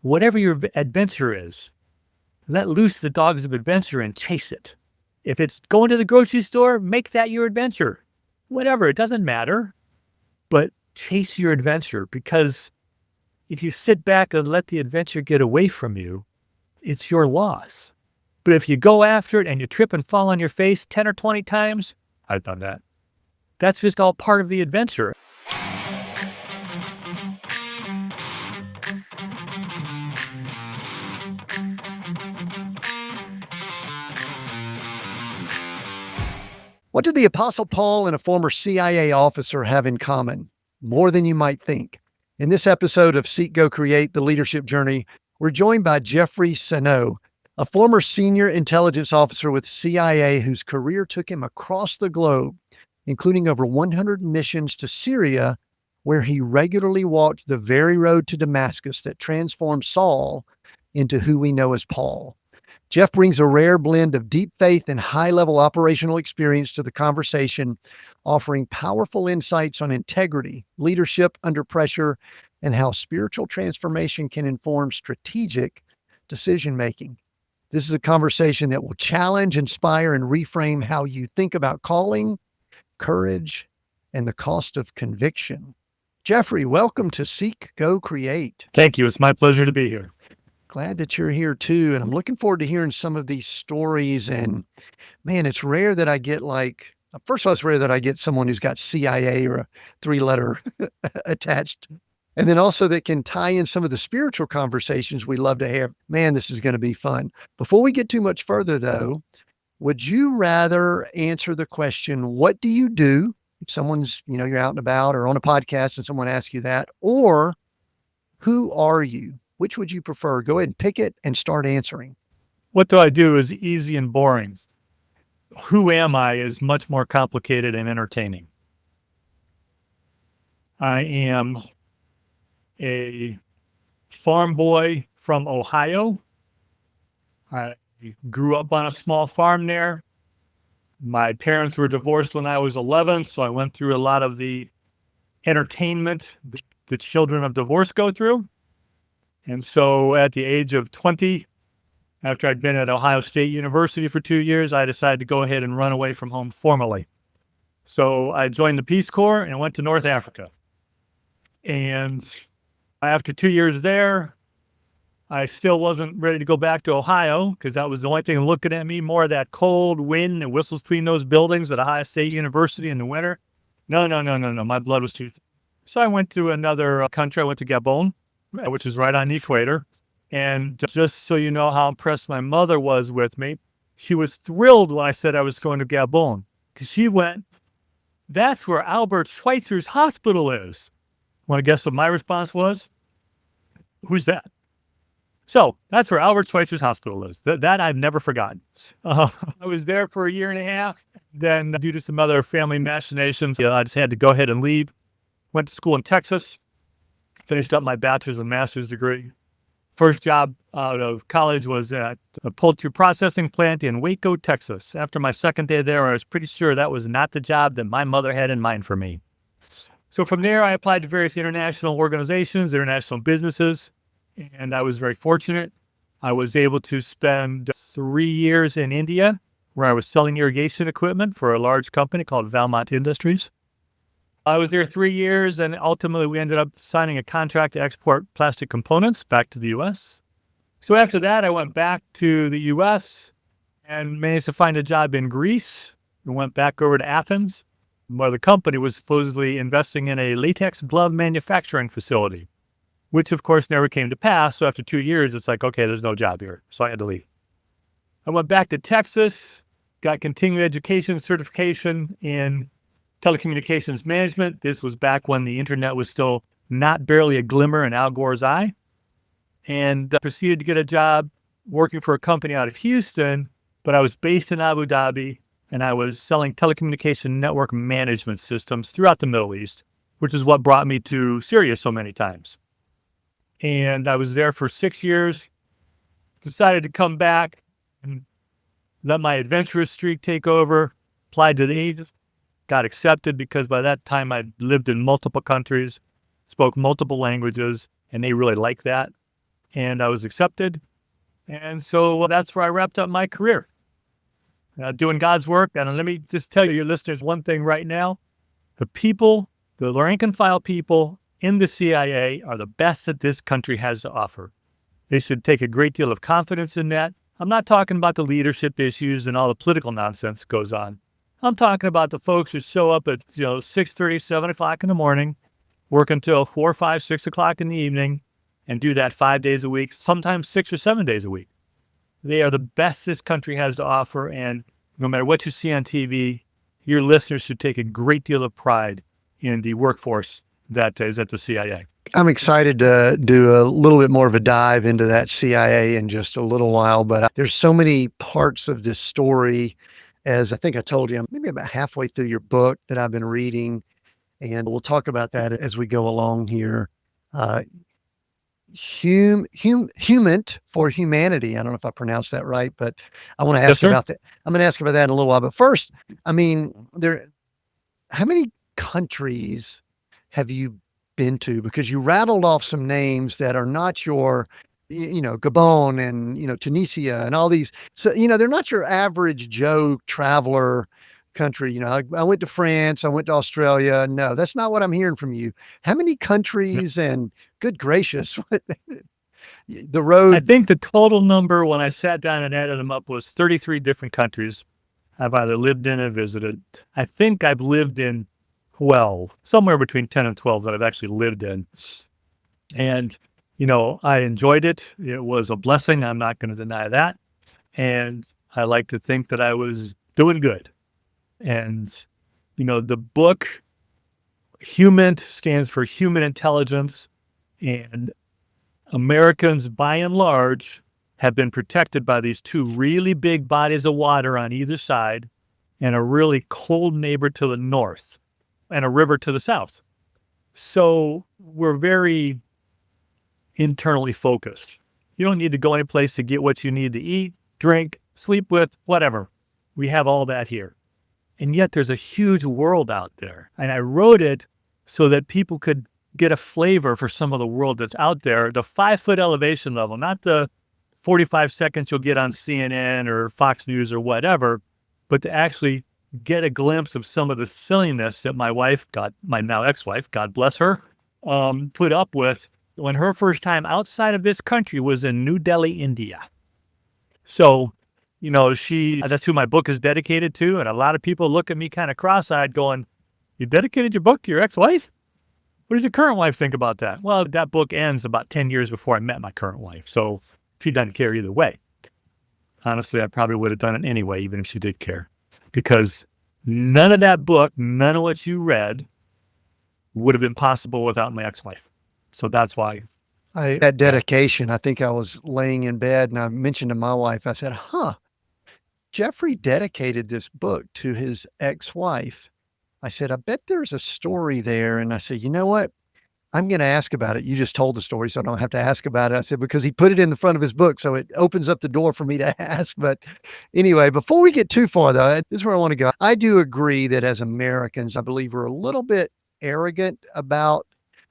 Whatever your adventure is, let loose the dogs of adventure and chase it. If it's going to the grocery store, make that your adventure. Whatever, it doesn't matter. But chase your adventure, because if you sit back and let the adventure get away from you, it's your loss. But if you go after it and you trip and fall on your face 10 or 20 times, I've done that. That's just all part of the adventure. What do the Apostle Paul and a former CIA officer have in common? More than you might think. In this episode of Seek, Go, Create, The Leadership Journey, we're joined by Jeffrey Sanow, a former senior intelligence officer with CIA whose career took him across the globe, including over 100 missions to Syria, where he regularly walked the very road to Damascus that transformed Saul into who we know as Paul. Jeff brings a rare blend of deep faith and high-level operational experience to the conversation, offering powerful insights on integrity, leadership under pressure, and how spiritual transformation can inform strategic decision-making. This is a conversation that will challenge, inspire, and reframe how you think about calling, courage, and the cost of conviction. Jeffrey, welcome to Seek, Go, Create. Thank you. It's my pleasure to be here. Glad that you're here too. And I'm looking forward to hearing some of these stories. And man, it's rare that I get first of all, it's rare that I get someone who's got CIA or a 3-letter attached. And then also that can tie in some of the spiritual conversations we love to have. Man, this is going to be fun. Before we get too much further though, would you rather answer the question, what do you do? If someone's, you're out and about or on a podcast and someone asks you that, or who are you? Which would you prefer? Go ahead and pick it and start answering. What do I do is easy and boring. Who am I is much more complicated and entertaining. I am a farm boy from Ohio. I grew up on a small farm there. My parents were divorced when I was 11, so I went through a lot of the entertainment the children of divorce go through. And so at the age of 20, after I'd been at Ohio State University for 2 years, I decided to go ahead and run away from home formally. So I joined the Peace Corps and went to North Africa. And after 2 years there, I still wasn't ready to go back to Ohio because that was the only thing looking at me, more of that cold wind that whistles between those buildings at Ohio State University in the winter. No. My blood was too thick. So I went to another country. I went to Gabon, which is right on the equator. And just so you know how impressed my mother was with me, she was thrilled when I said I was going to Gabon, because she went, that's where Albert Schweitzer's hospital is. Want to guess what my response was? Who's that? So that's where Albert Schweitzer's hospital is. That I've never forgotten. I was there for a year and a half. Then due to some other family machinations, I just had to go ahead and leave. Went to school in Texas. Finished up my bachelor's and master's degree. First job out of college was at a poultry processing plant in Waco, Texas. After my second day there, I was pretty sure that was not the job that my mother had in mind for me. So from there, I applied to various international organizations, international businesses, and I was very fortunate. I was able to spend 3 years in India, where I was selling irrigation equipment for a large company called Valmont Industries. I was there 3 years, and ultimately we ended up signing a contract to export plastic components back to the U.S. So after that, I went back to the U.S. and managed to find a job in Greece. We went back over to Athens, where the company was supposedly investing in a latex glove manufacturing facility, which of course never came to pass. So after 2 years, it's like, okay, there's no job here. So I had to leave. I went back to Texas, got continuing education certification in telecommunications management. This was back when the internet was still not barely a glimmer in Al Gore's eye, and proceeded to get a job working for a company out of Houston, but I was based in Abu Dhabi, and I was selling telecommunication network management systems throughout the Middle East, which is what brought me to Syria so many times. And I was there for 6 years, decided to come back and let my adventurous streak take over, applied to the agency, got accepted because by that time I'd lived in multiple countries, spoke multiple languages, and they really liked that. and I was accepted. And so that's where I wrapped up my career, doing God's work. And let me just tell your listeners one thing right now. The people, the rank and file people in the CIA are the best that this country has to offer. They should take a great deal of confidence in that. I'm not talking about the leadership issues and all the political nonsense that goes on. I'm talking about the folks who show up at 6:30, 7 o'clock in the morning, work until 4, 5, 6 o'clock in the evening, and do that 5 days a week, sometimes 6 or 7 days a week. They are the best this country has to offer, and no matter what you see on TV, your listeners should take a great deal of pride in the workforce that is at the CIA. I'm excited to do a little bit more of a dive into that CIA in just a little while, but there's so many parts of this story. As I think I told you, I'm maybe about halfway through your book that I've been reading, and we'll talk about that as we go along here. Human for humanity. I don't know if I pronounced that right, but I want to ask about that. I'm going to ask about that in a little while. But first, I mean, how many countries have you been to? Because you rattled off some names that are not your, Gabon and, Tunisia and all these. So, they're not your average Joe traveler country. I went to France, I went to Australia. No, that's not what I'm hearing from you. How many countries and good gracious, the road? I think the total number when I sat down and added them up was 33 different countries I've either lived in or visited. I think I've lived in 12, somewhere between 10 and 12 that I've actually lived in. And, I enjoyed it. It was a blessing. I'm not going to deny that. And I like to think that I was doing good. And, the book, Human, stands for human intelligence. And Americans, by and large, have been protected by these two really big bodies of water on either side and a really cold neighbor to the north and a river to the south. So we're very internally focused. You don't need to go any place to get what you need to eat, drink, sleep with, whatever. We have all that here. And yet there's a huge world out there. And I wrote it so that people could get a flavor for some of the world that's out there, the 5-foot elevation level, not the 45 seconds you'll get on CNN or Fox News or whatever, but to actually get a glimpse of some of the silliness that my wife, my now ex-wife, God bless her, put up with when her first time outside of this country was in New Delhi, India. So, that's who my book is dedicated to. And a lot of people look at me kind of cross-eyed going, you dedicated your book to your ex-wife? What does your current wife think about that? Well, that book ends about 10 years before I met my current wife. So she doesn't care either way. Honestly, I probably would have done it anyway, even if she did care. Because none of that book, none of what you read would have been possible without my ex-wife. So that's why. That dedication, I think I was laying in bed and I mentioned to my wife, I said, Jeffrey dedicated this book to his ex-wife. I said, I bet there's a story there. And I said, you know what? I'm going to ask about it. You just told the story, so I don't have to ask about it. I said, because he put it in the front of his book, so it opens up the door for me to ask. But anyway, before we get too far, though, this is where I want to go. I do agree that as Americans, I believe we're a little bit arrogant about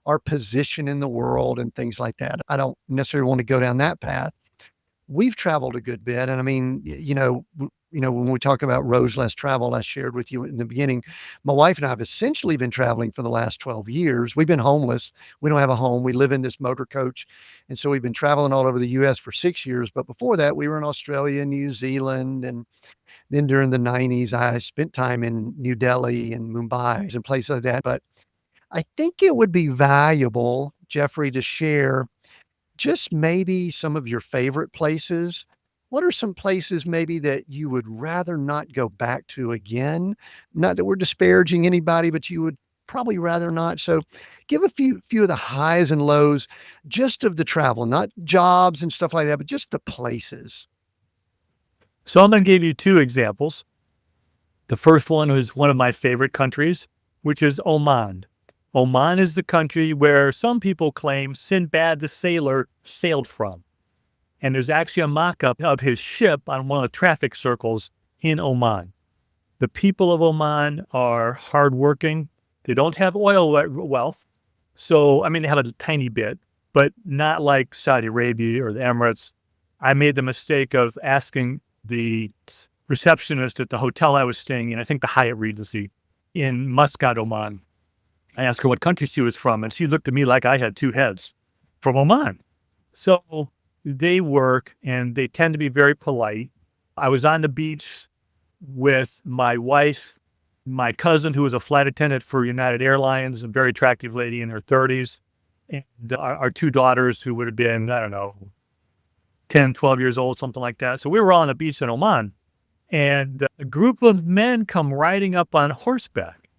our position in the world and things like that. I don't necessarily want to go down that path. We've traveled a good bit. And I mean, when we talk about roads less traveled, I shared with you in the beginning, my wife and I have essentially been traveling for the last 12 years. We've been homeless. We don't have a home. We live in this motor coach. And so we've been traveling all over the US for 6 years. But before that, we were in Australia, New Zealand. And then during the 90s, I spent time in New Delhi and Mumbai and places like that. But I think it would be valuable, Jeffrey, to share just maybe some of your favorite places. What are some places maybe that you would rather not go back to again? Not that we're disparaging anybody, but you would probably rather not. So give a few of the highs and lows just of the travel, not jobs and stuff like that, but just the places. So I'm going to give you 2 examples. The first one is one of my favorite countries, which is Oman. Oman is the country where some people claim Sinbad the Sailor sailed from. And there's actually a mock-up of his ship on one of the traffic circles in Oman. The people of Oman are hardworking. They don't have oil wealth. So, they have a tiny bit, but not like Saudi Arabia or the Emirates. I made the mistake of asking the receptionist at the hotel I was staying in, I think the Hyatt Regency in Muscat, Oman. I asked her what country she was from, and she looked at me like I had two heads. From Oman. So they work and they tend to be very polite. I was on the beach with my wife, my cousin, who was a flight attendant for United Airlines, a very attractive lady in her 30s, and our two daughters, who would have been, I don't know, 10, 12 years old, something like that. So we were all on the beach in Oman, and a group of men come riding up on horseback.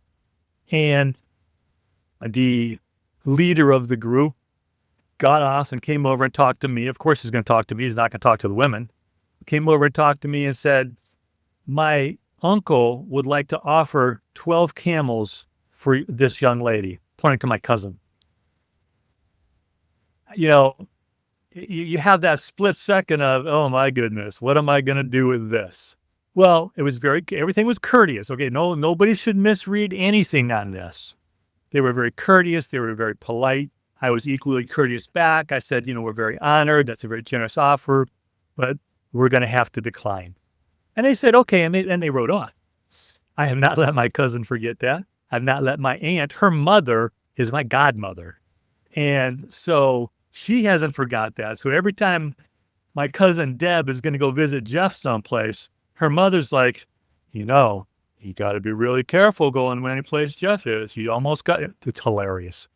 And the leader of the group got off and came over and talked to me. Of course, he's going to talk to me. He's not going to talk to the women. Came over and talked to me and said, my uncle would like to offer 12 camels for this young lady, pointing to my cousin. You know, you have that split second of, oh my goodness, what am I going to do with this? Well, it was everything was courteous. Okay, nobody should misread anything on this. They were very courteous. They were very polite. I was equally courteous back. I said, we're very honored. That's a very generous offer, but we're going to have to decline. And they said, okay, and they wrote off. I have not let my cousin forget that. I've not let my aunt, her mother is my godmother. And so she hasn't forgot that. So every time my cousin Deb is going to go visit Jeff someplace, her mother's like, you got to be really careful going any place Jeff is. He almost got it. It's hilarious.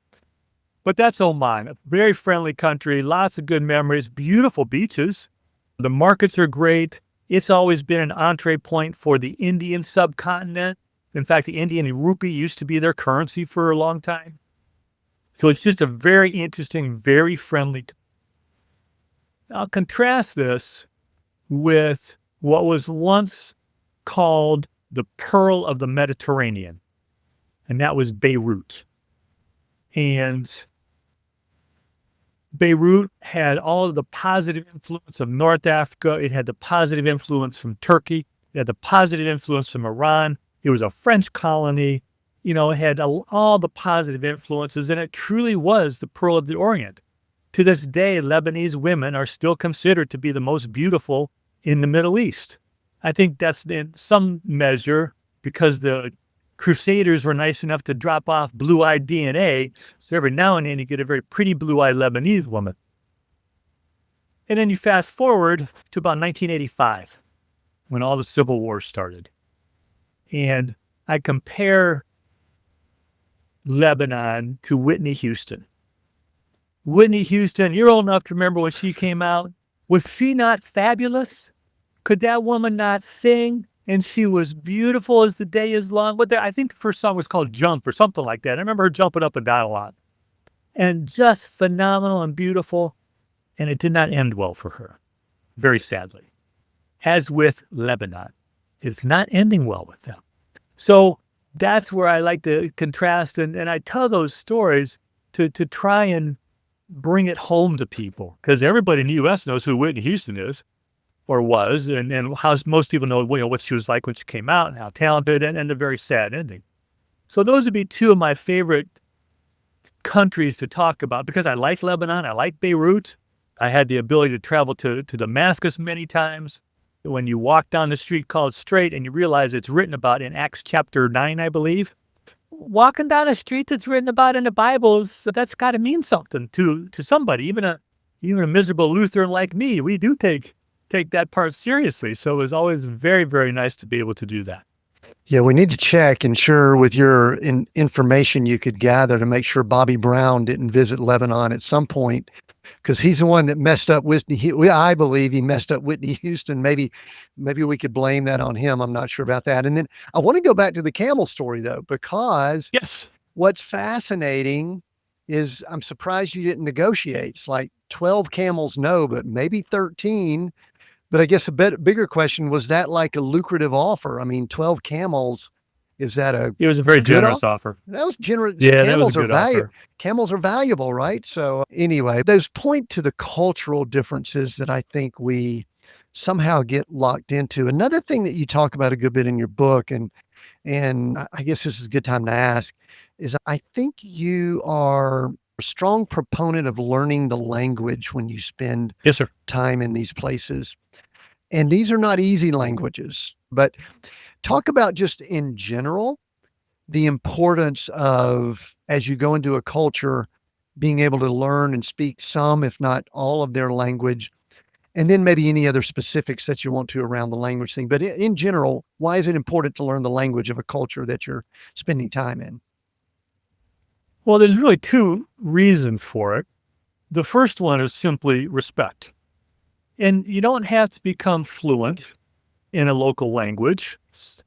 But that's Oman, a very friendly country, lots of good memories, beautiful beaches. The markets are great. It's always been an entree point for the Indian subcontinent. In fact, the Indian rupee used to be their currency for a long time. So it's just a very interesting, very friendly. I'll contrast this with what was once called the Pearl of the Mediterranean, and that was Beirut. And Beirut had all of the positive influence of North Africa. It had the positive influence from Turkey. It had the positive influence from Iran. It was a French colony. It had all the positive influences, and it truly was the Pearl of the Orient. To this day, Lebanese women are still considered to be the most beautiful in the Middle East. I think that's in some measure because the Crusaders were nice enough to drop off blue-eyed DNA, so every now and then you get a very pretty blue-eyed Lebanese woman. And then you fast forward to about 1985, when all the civil war started. And I compare Lebanon to Whitney Houston. Whitney Houston, you're old enough to remember when she came out. Was she not fabulous? Could that woman not sing? And she was beautiful as the day is long. But I think the first song was called Jump or something like that. I remember her jumping up and down a lot. And just phenomenal and beautiful. And it did not end well for her, very sadly. As with Lebanon, it's not ending well with them. So that's where I like to contrast. And I tell those stories to try and bring it home to people. Because everybody in the U.S. knows who Whitney Houston is. Or was, and how most people know what she was like when she came out and how talented and the very sad ending. So those would be two of my favorite countries to talk about because I like Lebanon, I like Beirut. I had the ability to travel to Damascus many times. When you walk down the street called Straight and you realize it's written about in Acts chapter 9, I believe. Walking down a street that's written about in the Bible, that's got to mean something to somebody, even a miserable Lutheran like me. We do take that part seriously. So it was always very, very nice to be able to do that. Yeah, we need to check and sure with your information you could gather to make sure Bobby Brown didn't visit Lebanon at some point, because he's the one that messed up Whitney. I believe he messed up Whitney Houston. Maybe we could blame that on him. I'm not sure about that. And then I want to go back to the camel story though, because yes, what's fascinating is I'm surprised you didn't negotiate. It's like 12 camels, no, but maybe 13. But I guess a bigger question, was that like a lucrative offer? I mean, 12 camels, is that it was a very generous offer. That was generous. Yeah, that was a good offer. Camels are valuable, right? So anyway, those point to the cultural differences that I think we somehow get locked into. Another thing that you talk about a good bit in your book, and I guess this is a good time to ask, is I think you are a strong proponent of learning the language when you spend Yes, sir. time in these places. And these are not easy languages, but talk about just in general the importance of, as you go into a culture, being able to learn and speak some, if not all, of their language. And then maybe any other specifics that you want to around the language thing. But in general, why is it important to learn the language of a culture that you're spending time in? Well, there's really two reasons for it. The first one is simply respect. And you don't have to become fluent in a local language.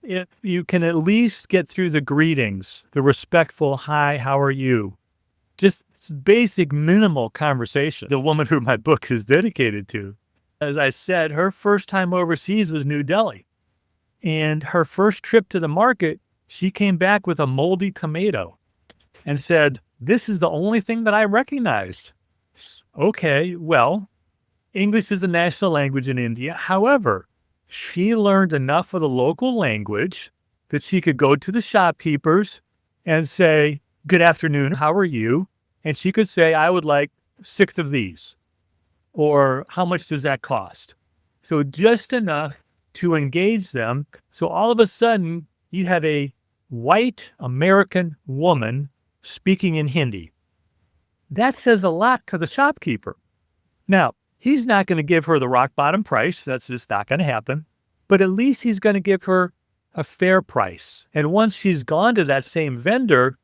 If you can at least get through the greetings, the respectful, hi, how are you? Just basic minimal conversation. The woman who my book is dedicated to, as I said, her first time overseas was New Delhi. And her first trip to the market, she came back with a moldy tomato and said, "This is the only thing that I recognize." Okay, well, English is the national language in India. However, she learned enough of the local language that she could go to the shopkeepers and say, "Good afternoon, how are you?" And she could say, "I would like 6 of these." Or, "How much does that cost?" So just enough to engage them. So all of a sudden, you have a white American woman speaking in Hindi. That says a lot to the shopkeeper. Now, he's not going to give her the rock bottom price. That's just not going to happen. But at least he's going to give her a fair price. And once she's gone to that same vendor,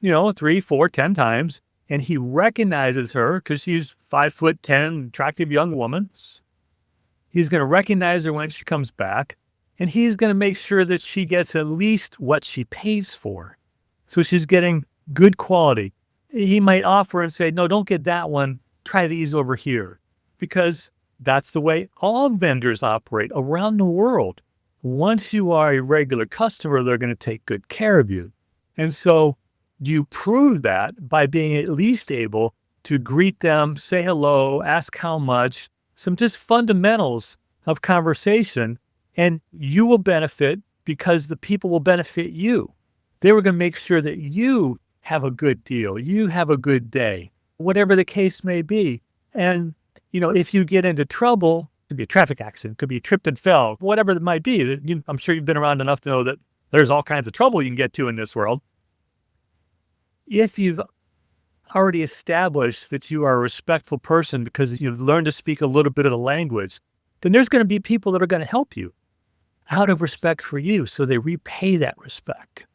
3, 4, 10 times, and he recognizes her because she's 5'10", attractive young woman, he's going to recognize her when she comes back, and he's going to make sure that she gets at least what she pays for. So she's getting good quality. He might offer and say, "No, don't get that one. Try these over here," because that's the way all vendors operate around the world. Once you are a regular customer, they're going to take good care of you. And so you prove that by being at least able to greet them, say hello, ask how much, some just fundamentals of conversation, and you will benefit because the people will benefit you. They were going to make sure that you have a good deal, you have a good day, whatever the case may be. And, if you get into trouble, it could be a traffic accident, could be tripped and fell, whatever it might be. I'm sure you've been around enough to know that there's all kinds of trouble you can get to in this world. If you've already established that you are a respectful person because you've learned to speak a little bit of the language, then there's going to be people that are going to help you out of respect for you. So they repay that respect.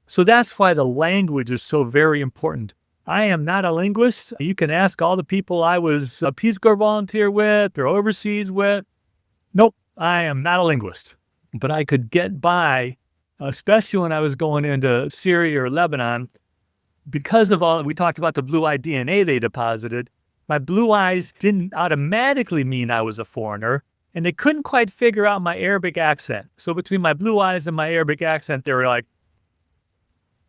So that's why the language is so very important. I am not a linguist. You can ask all the people I was a Peace Corps volunteer with or overseas with. Nope, I am not a linguist. But I could get by, especially when I was going into Syria or Lebanon, because of all, we talked about the blue eye DNA they deposited. My blue eyes didn't automatically mean I was a foreigner, and they couldn't quite figure out my Arabic accent. So between my blue eyes and my Arabic accent, they were like,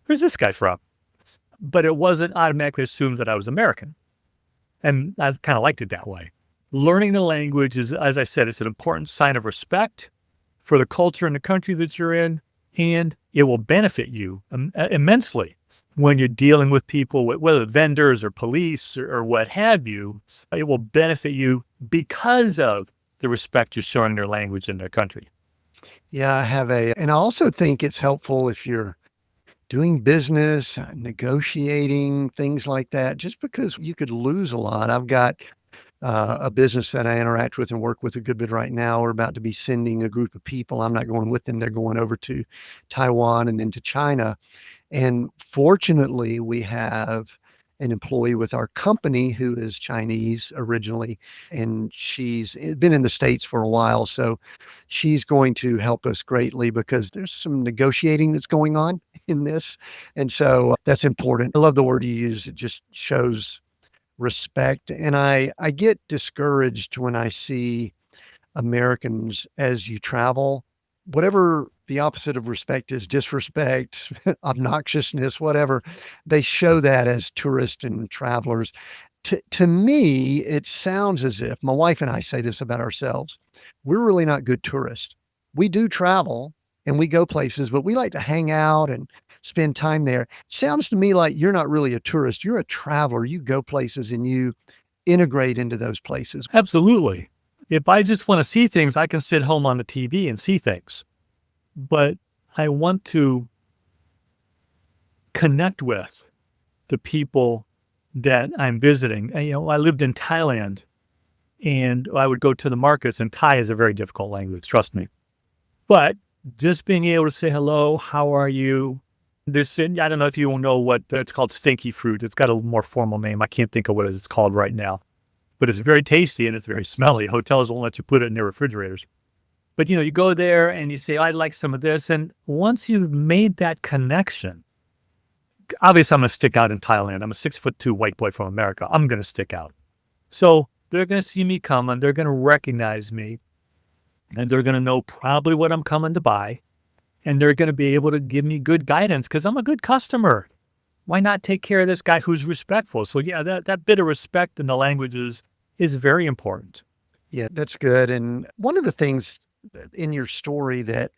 "Where's this guy from?" But it wasn't automatically assumed that I was American. And I kind of liked it that way. Learning the language is, as I said, it's an important sign of respect for the culture and the country that you're in, and it will benefit you immensely when you're dealing with people, whether vendors or police or what have you. It will benefit you because of the respect you're showing their language and their country. Yeah, and I also think it's helpful if you're doing business, negotiating, things like that, just because you could lose a lot. I've got a business that I interact with and work with a good bit right now. We're about to be sending a group of people. I'm not going with them. They're going over to Taiwan and then to China. And fortunately, we have an employee with our company who is Chinese originally, and she's been in the States for a while. So she's going to help us greatly because there's some negotiating that's going on in this. And so that's important. I love the word you use. It just shows respect. And I get discouraged when I see Americans as you travel, whatever the opposite of respect is, disrespect, obnoxiousness, whatever, they show that as tourists and travelers. To me, it sounds as if, my wife and I say this about ourselves, we're really not good tourists. We do travel, and we go places, but we like to hang out and spend time there. Sounds to me like you're not really a tourist. You're a traveler. You go places and you integrate into those places. Absolutely. If I just want to see things, I can sit home on the TV and see things. But I want to connect with the people that I'm visiting. And, I lived in Thailand, and I would go to the markets, and Thai is a very difficult language, trust me. But just being able to say hello, how are you? I don't know if you know what it's called, stinky fruit. It's got a more formal name. I can't think of what it's called right now. But it's very tasty and it's very smelly. Hotels won't let you put it in their refrigerators. But, you go there and you say, I'd like some of this. And once you've made that connection, obviously I'm going to stick out in Thailand. I'm a 6'2" white boy from America. I'm going to stick out. So they're going to see me coming. They're going to recognize me. And they're going to know probably what I'm coming to buy. And they're going to be able to give me good guidance because I'm a good customer. Why not take care of this guy who's respectful? So yeah, that bit of respect in the languages is very important. Yeah, that's good. And one of the things in your story that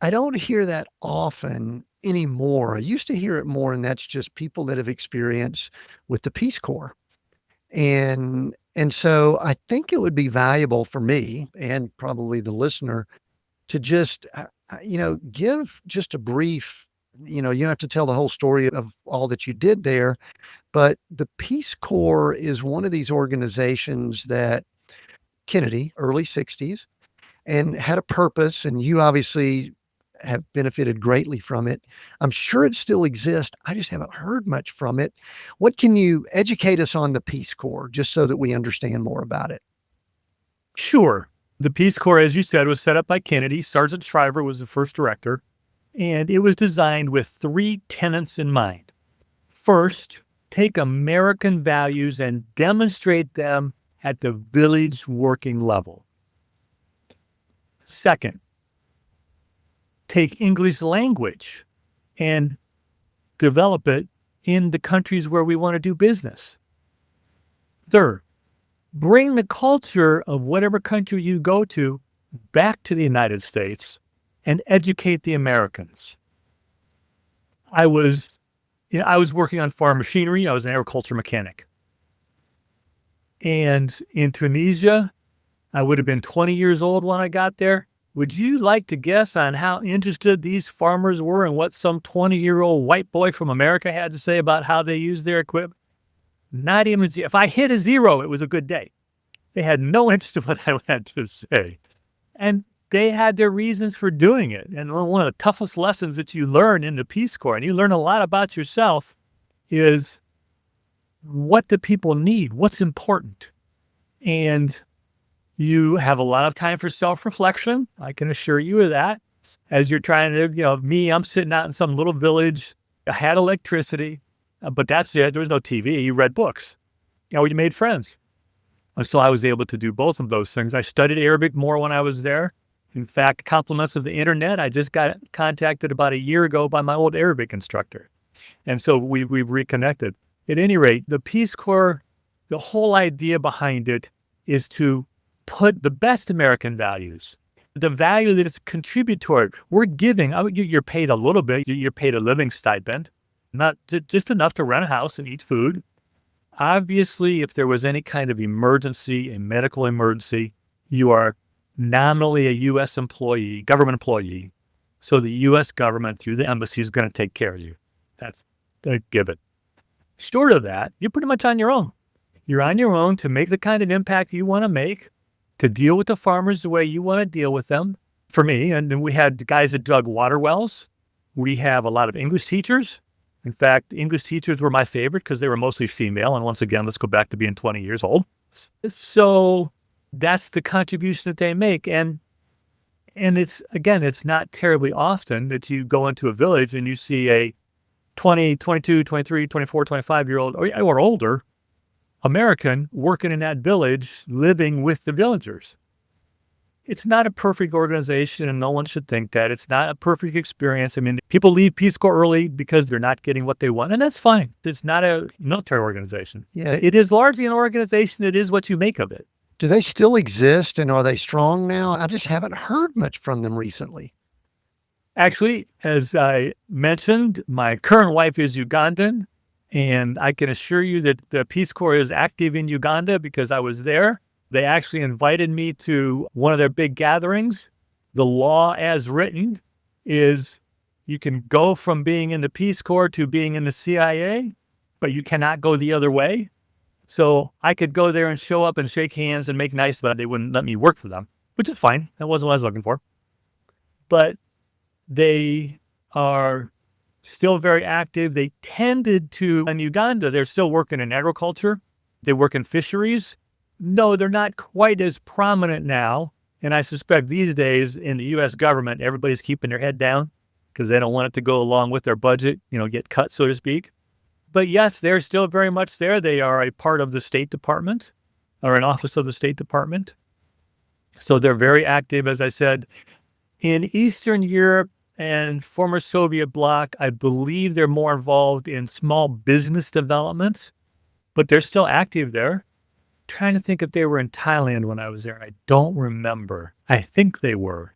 I don't hear that often anymore. I used to hear it more, and that's just people that have experience with the Peace Corps. And so I think it would be valuable for me and probably the listener to just, give just a brief, you don't have to tell the whole story of all that you did there, but the Peace Corps is one of these organizations that Kennedy, early 60s, and had a purpose, and you obviously have benefited greatly from it. I'm sure it still exists. I just haven't heard much from it. What can you educate us on the Peace Corps, just so that we understand more about it? Sure. The Peace Corps, as you said, was set up by Kennedy. Sergeant Shriver was the first director, and it was designed with 3 tenets in mind. First, take American values and demonstrate them at the village working level. Second, take English language and develop it in the countries where we want to do business. Third, bring the culture of whatever country you go to back to the United States and educate the Americans. I was working on farm machinery. I was an agriculture mechanic. And in Tunisia, I would have been 20 years old when I got there. Would you like to guess on how interested these farmers were in what some 20-year-old white boy from America had to say about how they use their equipment? Not even, if I hit a 0, it was a good day. They had no interest in what I had to say. And they had their reasons for doing it. And one of the toughest lessons that you learn in the Peace Corps, and you learn a lot about yourself, is what do people need? What's important? And you have a lot of time for self-reflection. I can assure you of that. As you're trying to, I'm sitting out in some little village. I had electricity, but that's it. There was no TV. You read books. You made friends. So I was able to do both of those things. I studied Arabic more when I was there. In fact, compliments of the internet, I just got contacted about a year ago by my old Arabic instructor. And so we reconnected. At any rate, the Peace Corps, the whole idea behind it is to put the best American values, the value that is contributory. We're giving, you're paid a little bit, you're paid a living stipend, not just enough to rent a house and eat food. Obviously, if there was any kind of emergency, a medical emergency, you are nominally a U.S. employee, government employee. So the U.S. government, through the embassy, is going to take care of you. That's going to give it. Short of that, you're pretty much on your own. You're on your own to make the kind of impact you want to make, to deal with the farmers the way you want to deal with them. For me, and then we had guys that dug water wells. We have a lot of English teachers. In fact, English teachers were my favorite because they were mostly female. And once again, let's go back to being 20 years old. So that's the contribution that they make. And it's not terribly often that you go into a village and you see a 20, 22, 23, 24, 25-year-old or older American working in that village, living with the villagers. It's not a perfect organization, and no one should think that. It's not a perfect experience. I mean, people leave Peace Corps early because they're not getting what they want, and that's fine. It's not a military organization. Yeah. It is largely an organization that is what you make of it. Do they still exist, and are they strong now? I just haven't heard much from them recently. Actually, as I mentioned, my current wife is Ugandan, and I can assure you that the Peace Corps is active in Uganda because I was there. They actually invited me to one of their big gatherings. The law as written is you can go from being in the Peace Corps to being in the CIA, but you cannot go the other way. So I could go there and show up and shake hands and make nice, but they wouldn't let me work for them, which is fine. That wasn't what I was looking for. But they are still very active. They tended to, in Uganda, they're still working in agriculture. They work in fisheries. No, they're not quite as prominent now. And I suspect these days in the U.S. government, everybody's keeping their head down because they don't want it to go along with their budget, get cut, so to speak. But yes, they're still very much there. They are a part of the State Department or an office of the State Department. So they're very active, as I said. In Eastern Europe and former Soviet bloc, I believe they're more involved in small business developments, but they're still active there. Trying to think if they were in Thailand when I was there. I don't remember. I think they were.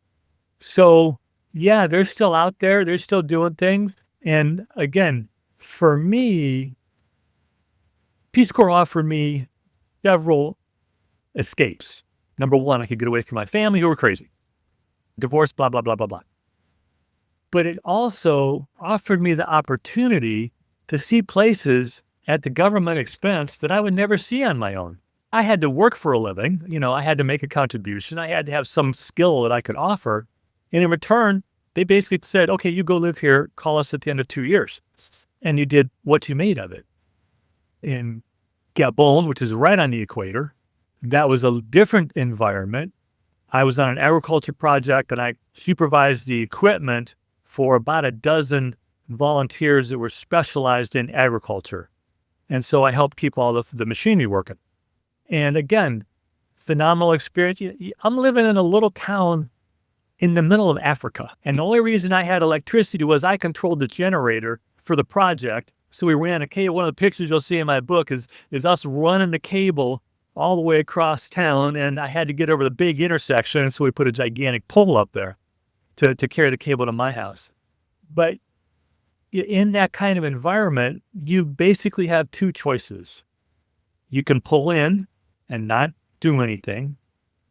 So yeah, they're still out there. They're still doing things. And again, for me, Peace Corps offered me several escapes. Number one, I could get away from my family who were crazy. Divorce, blah, blah, blah, blah, blah. But it also offered me the opportunity to see places at the government expense that I would never see on my own. I had to work for a living. I had to make a contribution. I had to have some skill that I could offer. And in return, they basically said, okay, you go live here, call us at the end of 2 years. And you did what you made of it. In Gabon, which is right on the equator, that was a different environment. I was on an agriculture project and I supervised the equipment for about a dozen volunteers that were specialized in agriculture. And so I helped keep all the machinery working. And again, phenomenal experience. I'm living in a little town in the middle of Africa. And the only reason I had electricity was I controlled the generator for the project. So we ran a cable. One of the pictures you'll see in my book is us running the cable all the way across town. And I had to get over the big intersection. And so we put a gigantic pole up there to carry the cable to my house. But in that kind of environment, you basically have two choices. You can pull in and not do anything,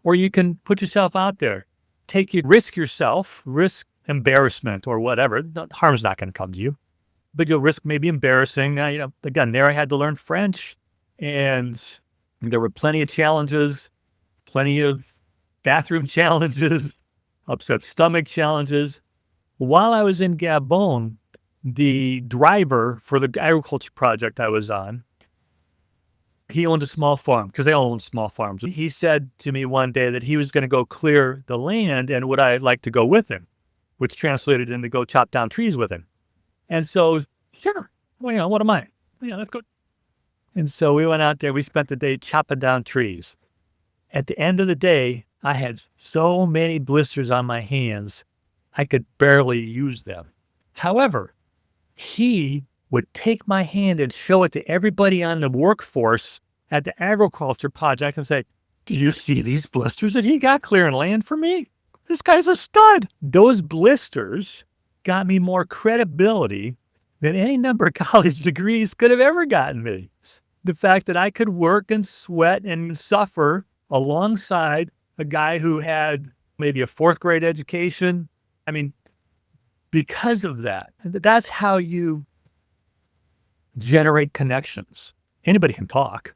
or you can put yourself out there, risk yourself, risk embarrassment or whatever. Harm's not going to come to you, but you'll risk maybe embarrassing. Again, there I had to learn French, and there were plenty of challenges, plenty of bathroom challenges, upset stomach challenges. While I was in Gabon, the driver for the agriculture project I was on, he owned a small farm because they all own small farms. He said to me one day that he was going to go clear the land and would I like to go with him, which translated into go chop down trees with him. And so, sure, well, what am I? Yeah, let's go. And so we went out there. We spent the day chopping down trees. At the end of the day, I had so many blisters on my hands, I could barely use them. However, he would take my hand and show it to everybody on the workforce at the agriculture project and say, do you see these blisters that he got clearing land for me? This guy's a stud. Those blisters got me more credibility than any number of college degrees could have ever gotten me. The fact that I could work and sweat and suffer alongside a guy who had maybe a fourth grade education. I mean, because of that, that's how you generate connections. Anybody can talk.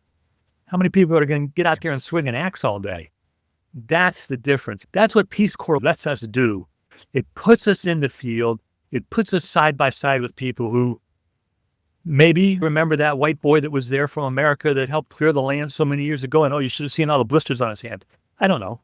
How many people are going to get out there and swing an axe all day? That's the difference. That's what Peace Corps lets us do. It puts us in the field. It puts us side by side with people who maybe remember that white boy that was there from America that helped clear the land so many years ago. And, you should have seen all the blisters on his hand. I don't know.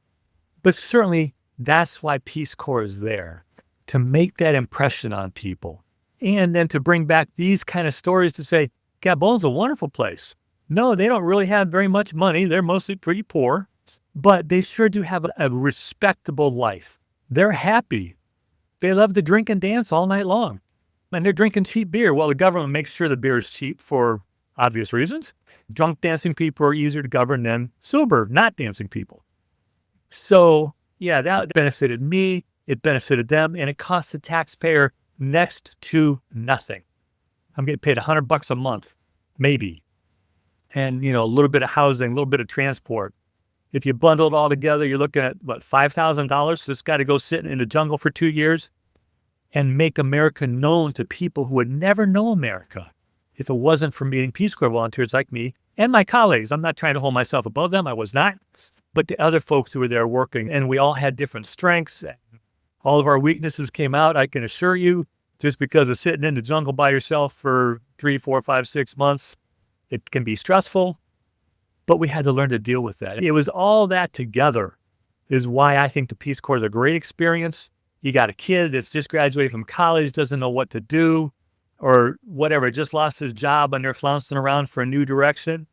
But certainly that's why Peace Corps is there, to make that impression on people. And then to bring back these kind of stories to say, Gabon's a wonderful place. No, they don't really have very much money. They're mostly pretty poor, but they sure do have a respectable life. They're happy. They love to drink and dance all night long. And they're drinking cheap beer. Well, the government makes sure the beer is cheap for obvious reasons. Drunk dancing people are easier to govern than sober, not dancing people. So, yeah, that benefited me. It benefited them, and it cost the taxpayer next to nothing. I'm getting paid $100 a month, maybe. And, a little bit of housing, a little bit of transport. If you bundle it all together, you're looking at, $5,000? This guy to go sit in the jungle for 2 years and make America known to people who would never know America if it wasn't for meeting Peace Corps volunteers like me and my colleagues. I'm not trying to hold myself above them. I was not. But the other folks who were there working, and we all had different strengths. All of our weaknesses came out, I can assure you. Just because of sitting in the jungle by yourself for 3, 4, 5, 6 months, it can be stressful, but we had to learn to deal with that. It was all that together is why I think the Peace Corps is a great experience. You got a kid that's just graduated from college, doesn't know what to do, or whatever, just lost his job and they're flouncing around for a new direction.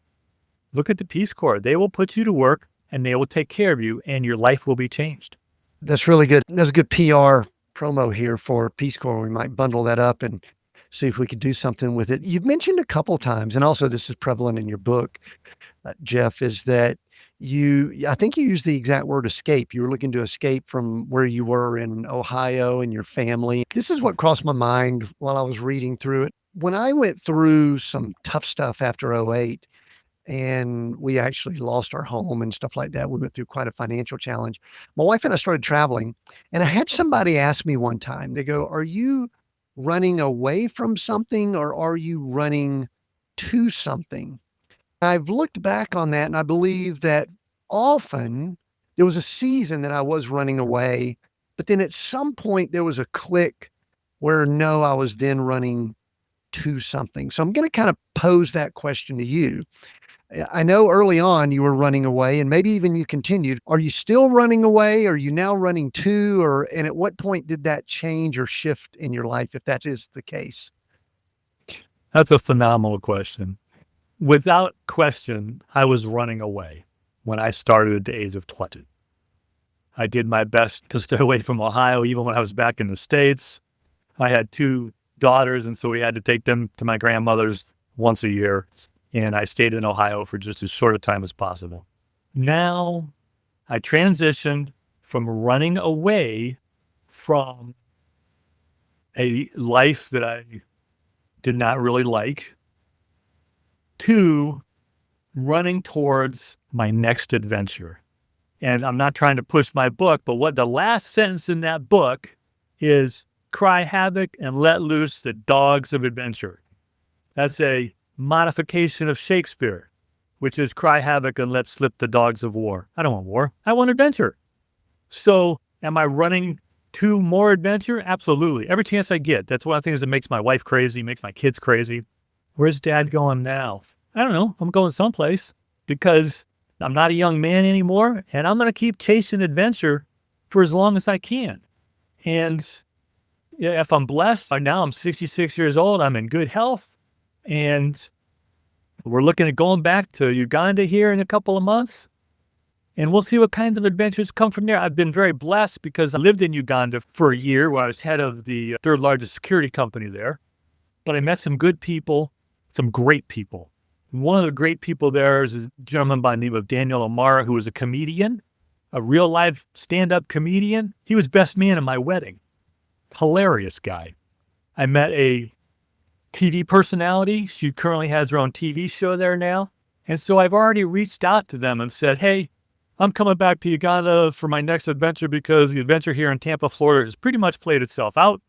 Look at the Peace Corps. They will put you to work and they will take care of you and your life will be changed. That's really good. That's a good PR promo here for Peace Corps. We might bundle that up and see if we could do something with it. You've mentioned a couple of times, and also this is prevalent in your book, Jeff, is that I think you used the exact word escape. You were looking to escape from where you were in Ohio and your family. This is what crossed my mind while I was reading through it. When I went through some tough stuff after '08, and we actually lost our home and stuff like that. We went through quite a financial challenge. My wife and I started traveling, and I had somebody ask me one time, they go, "Are you running away from something or are you running to something?" I've looked back on that and I believe that often there was a season that I was running away, but then at some point there was a click where no, I was then running to something. So I'm going to kind of pose that question to you. I know early on you were running away and maybe even you continued. Are you still running away? Are you now running to, and at what point did that change or shift in your life, if that is the case? That's a phenomenal question. Without question, I was running away when I started at the age of 20. I did my best to stay away from Ohio, even when I was back in the States. I had 2 daughters, and so we had to take them to my grandmother's once a year. And I stayed in Ohio for just as short a time as possible. Now, I transitioned from running away from a life that I did not really like to running towards my next adventure. And I'm not trying to push my book, but what the last sentence in that book is, cry havoc and let loose the dogs of adventure. That's a modification of Shakespeare, which is cry havoc and let slip the dogs of war. I don't want war. I want adventure. So am I running to more adventure? Absolutely. Every chance I get. That's one of the things that makes my wife crazy, makes my kids crazy. Where's Dad going now? I don't know. I'm going someplace because I'm not a young man anymore, and I'm going to keep chasing adventure for as long as I can. And if I'm blessed, now I'm 66 years old, I'm in good health, and we're looking at going back to Uganda here in a couple of months, and we'll see what kinds of adventures come from there. I've been very blessed because I lived in Uganda for a year where I was head of the 3rd largest security company there, but I met some good people, some great people. One of the great people there is a gentleman by the name of Daniel O'Mara, who was a comedian, a real live stand-up comedian. He was best man at my wedding. Hilarious guy. I met a TV personality. She currently has her own TV show there now. And so I've already reached out to them and said, hey, I'm coming back to Uganda for my next adventure because the adventure here in Tampa, Florida has pretty much played itself out.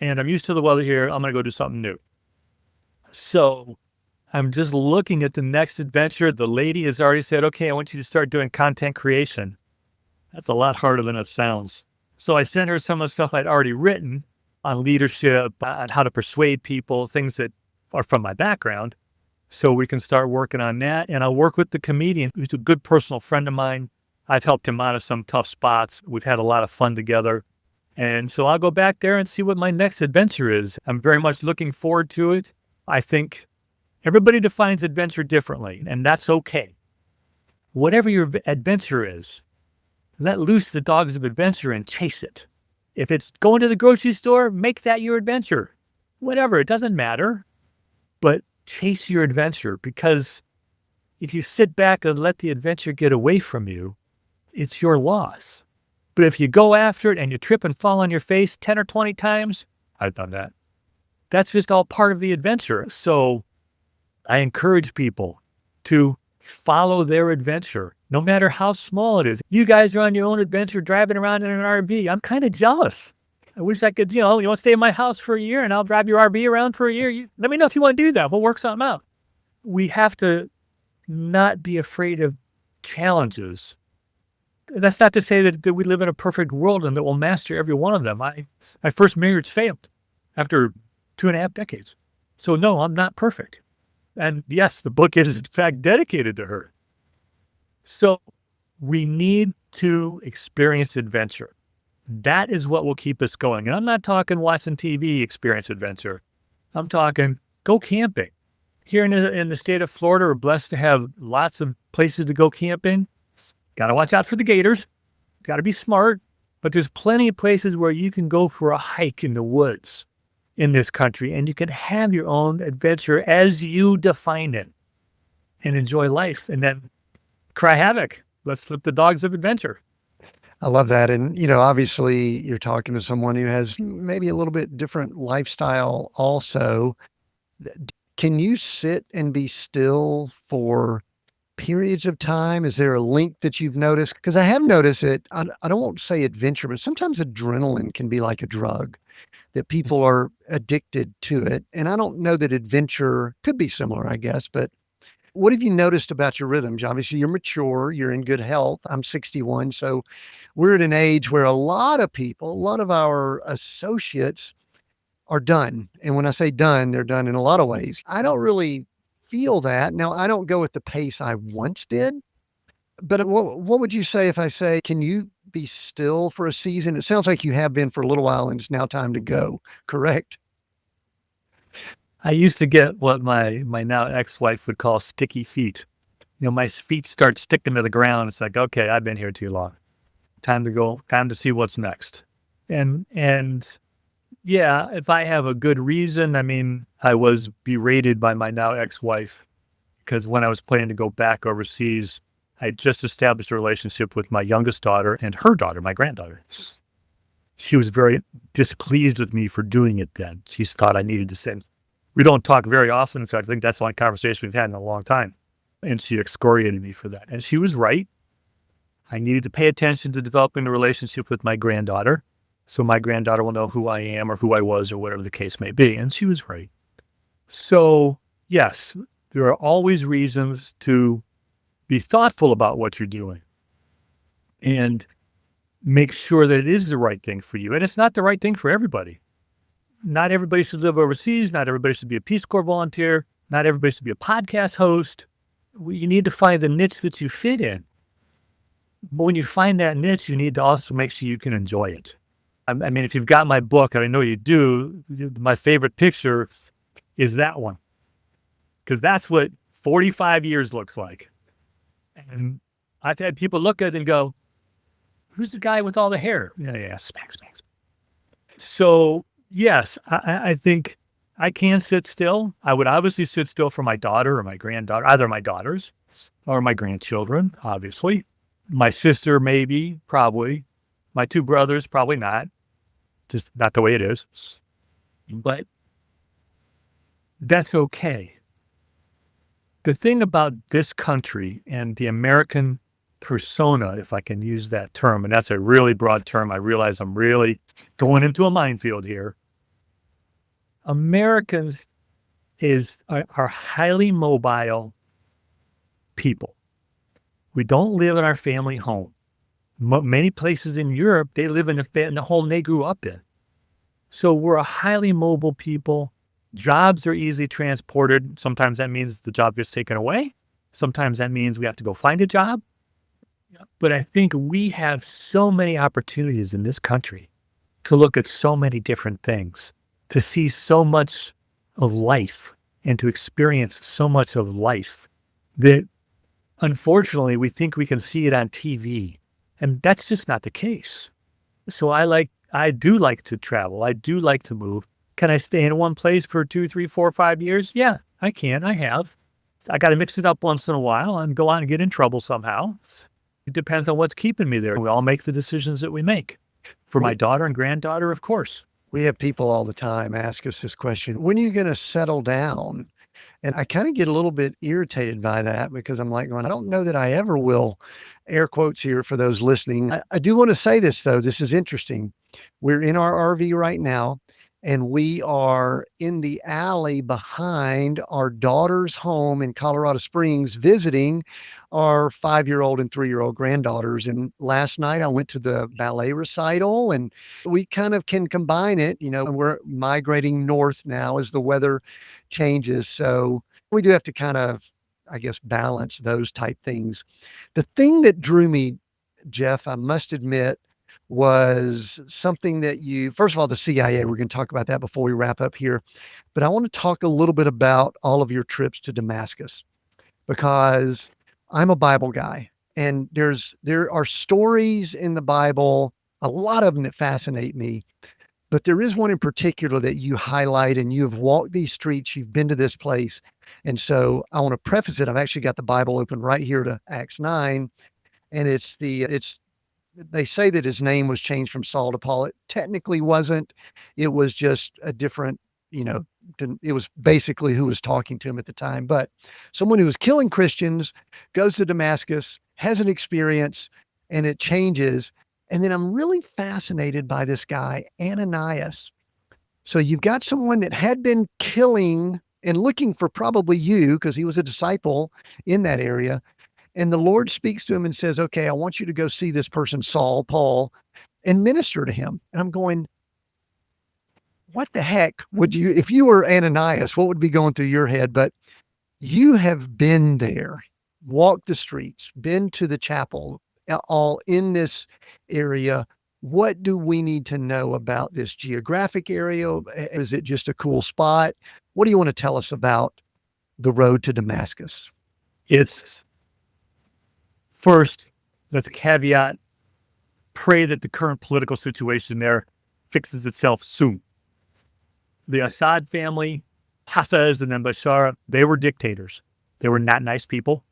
And I'm used to the weather here. I'm going to go do something new. So I'm just looking at the next adventure. The lady has already said, okay, I want you to start doing content creation. That's a lot harder than it sounds. So I sent her some of the stuff I'd already written on leadership, on how to persuade people, things that are from my background. So we can start working on that. And I'll work with the comedian, who's a good personal friend of mine. I've helped him out of some tough spots. We've had a lot of fun together. And so I'll go back there and see what my next adventure is. I'm very much looking forward to it. I think everybody defines adventure differently, and that's okay. Whatever your adventure is, let loose the dogs of adventure and chase it. If it's going to the grocery store, make that your adventure. Whatever, it doesn't matter. But chase your adventure, because if you sit back and let the adventure get away from you, it's your loss. But if you go after it and you trip and fall on your face 10 or 20 times, I've done that. That's just all part of the adventure. So I encourage people to follow their adventure, no matter how small it is. You guys are on your own adventure driving around in an RV. I'm kind of jealous. I wish I could, you want to stay in my house for a year and I'll drive your RV around for a year. Let me know if you want to do that. We'll work something out. We have to not be afraid of challenges. That's not to say that we live in a perfect world and that we'll master every one of them. My first marriage failed after 2.5 decades. So no, I'm not perfect. And yes, the book is in fact dedicated to her. So we need to experience adventure. That is what will keep us going. And I'm not talking watching TV experience adventure. I'm talking go camping. Here in the state of Florida, we're blessed to have lots of places to go camping. Got to watch out for the gators. Got to be smart. But there's plenty of places where you can go for a hike in the woods in this country, and you can have your own adventure as you define it and enjoy life and then cry havoc. Let's flip the dogs of adventure. I love that. And, obviously you're talking to someone who has maybe a little bit different lifestyle also. Can you sit and be still for periods of time? Is there a link that you've noticed? Because I have noticed it. I don't want to say adventure, but sometimes adrenaline can be like a drug, that people are addicted to it. And I don't know that adventure could be similar, I guess, but what have you noticed about your rhythms? Obviously, you're mature, you're in good health. I'm 61. So we're at an age where a lot of our associates are done. And when I say done, they're done in a lot of ways. I don't really feel that. Now, I don't go at the pace I once did, but what would you say if I say, can you be still for a season? It sounds like you have been for a little while and it's now time to go, correct? I used to get what my now ex-wife would call sticky feet. My feet start sticking to the ground. It's like, okay, I've been here too long. Time to go, time to see what's next. And yeah, if I have a good reason, I was berated by my now ex-wife because when I was planning to go back overseas, I just established a relationship with my youngest daughter and her daughter, my granddaughter. She was very displeased with me for doing it then. She thought I needed to send. We don't talk very often. In fact, I think that's the only conversation we've had in a long time. And she excoriated me for that. And she was right. I needed to pay attention to developing a relationship with my granddaughter, so my granddaughter will know who I am or who I was or whatever the case may be. And she was right. So yes, there are always reasons to be thoughtful about what you're doing and make sure that it is the right thing for you. And it's not the right thing for everybody. Not everybody should live overseas. Not everybody should be a Peace Corps volunteer. Not everybody should be a podcast host. You need to find the niche that you fit in. But when you find that niche, you need to also make sure you can enjoy it. If you've got my book, and I know you do, my favorite picture is that one. Because that's what 45 years looks like. And I've had people look at it and go, who's the guy with all the hair? Yeah, smack. So, yes, I think I can sit still. I would obviously sit still for my daughter or my granddaughter, either my daughters or my grandchildren, obviously. My sister, maybe, probably. My 2 brothers, probably not. Just not the way it is. But that's okay. The thing about this country and the American persona, if I can use that term, and that's a really broad term, I realize I'm really going into a minefield here. Americans are highly mobile people. We don't live in our family home. Many places in Europe, they live in the home they grew up in. So we're a highly mobile people. Jobs are easily transported. Sometimes that means the job gets taken away. Sometimes that means we have to go find a job. But I think we have so many opportunities in this country to look at so many different things, to see so much of life and to experience so much of life that unfortunately we think we can see it on TV. And that's just not the case. So I do like to travel. I do like to move. Can I stay in one place for 2, 3, 4, 5 years? Yeah, I can. I have. I got to mix it up once in a while and go on and get in trouble somehow. It depends on what's keeping me there. We all make the decisions that we make. For my daughter and granddaughter, of course. We have people all the time ask us this question, when are you going to settle down? And I kind of get a little bit irritated by that because I'm like, going, I don't know that I ever will. Air quotes here for those listening. I do want to say this, though. This is interesting. We're in our RV right now, and we are in the alley behind our daughter's home in Colorado Springs visiting our 5-year-old and 3-year-old granddaughters. And last night I went to the ballet recital, and we kind of can combine it. We're migrating north now as the weather changes. So we do have to kind of, I guess, balance those type things. The thing that drew me, Jeff, I must admit, was something that first of all, the CIA, we're going to talk about that before we wrap up here. But I want to talk a little bit about all of your trips to Damascus, because I'm a Bible guy, and there are stories in the Bible, a lot of them that fascinate me. But there is one in particular that you highlight, and you have walked these streets, you've been to this place. And so I want to preface it. I've actually got the Bible open right here to Acts 9. And they say that his name was changed from Saul to Paul. It technically wasn't. It was just a different, it was basically who was talking to him at the time. But someone who was killing Christians goes to Damascus, has an experience, and it changes. And then I'm really fascinated by this guy, Ananias. So you've got someone that had been killing and looking for probably you, because he was a disciple in that area. And the Lord speaks to him and says, okay, I want you to go see this person, Paul, and minister to him. And I'm going, what the heck would you, if you were Ananias, what would be going through your head? But you have been there, walked the streets, been to the chapel, all in this area. What do we need to know about this geographic area? Is it just a cool spot? What do you want to tell us about the road to Damascus? First, let's caveat, pray that the current political situation there fixes itself soon. The Assad family, Hafez and then Bashar, they were dictators. They were not nice people.